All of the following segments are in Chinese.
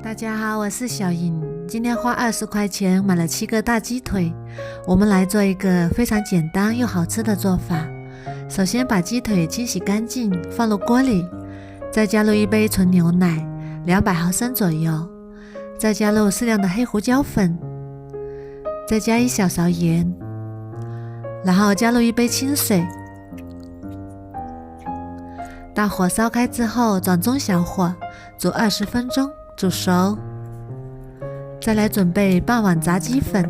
大家好，我是小颖。今天花20块钱买了7个大鸡腿，我们来做一个非常简单又好吃的做法。首先把鸡腿清洗干净，放入锅里，再加入1杯纯牛奶200毫升左右，再加入适量的黑胡椒粉，再加1小勺盐，然后加入1杯清水。大火烧开之后，转中小火煮20分钟，煮熟。再来准备半碗炸鸡粉，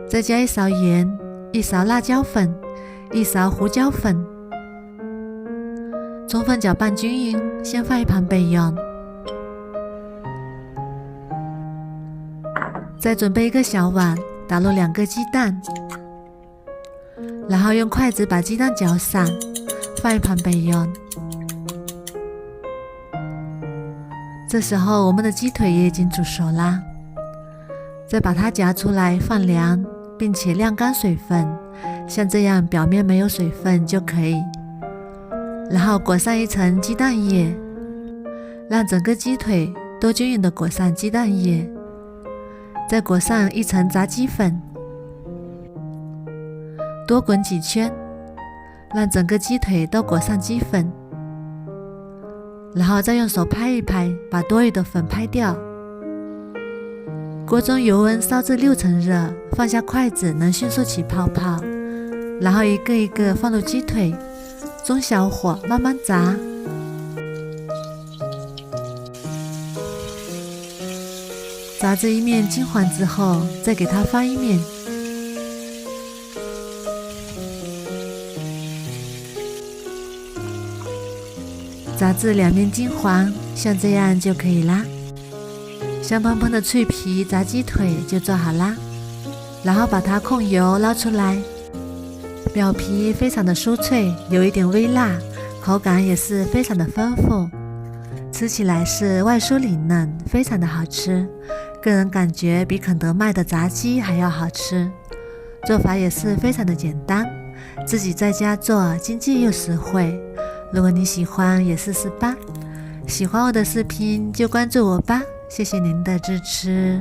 再加1勺盐、1勺辣椒粉、1勺胡椒粉，充分搅拌均匀，先放一旁备用。再准备1个小碗，打入2个鸡蛋，然后用筷子把鸡蛋搅散，放一旁备用。这时候我们的鸡腿也已经煮熟啦，再把它夹出来放凉，并且晾干水分，像这样表面没有水分就可以。然后裹上1层鸡蛋液，让整个鸡腿都均匀地裹上鸡蛋液，再裹上1层炸鸡粉，多滚几圈，让整个鸡腿都裹上鸡粉，然后再用手拍一拍，把多余的粉拍掉。锅中油温烧至6成热，放下筷子能迅速起泡泡，然后一个一个放入鸡腿，中小火慢慢炸。炸至一面金黄之后，再给它翻一面。炸至2面金黄，像这样就可以啦。香喷喷的脆皮炸鸡腿就做好啦，然后把它控油捞出来，表皮非常的酥脆，有一点微辣，口感也是非常的丰富，吃起来是外酥里嫩，非常的好吃。个人感觉比肯德卖的炸鸡还要好吃，做法也是非常的简单，自己在家做经济又实惠。如果你喜欢也试试吧，喜欢我的视频就关注我吧，谢谢您的支持。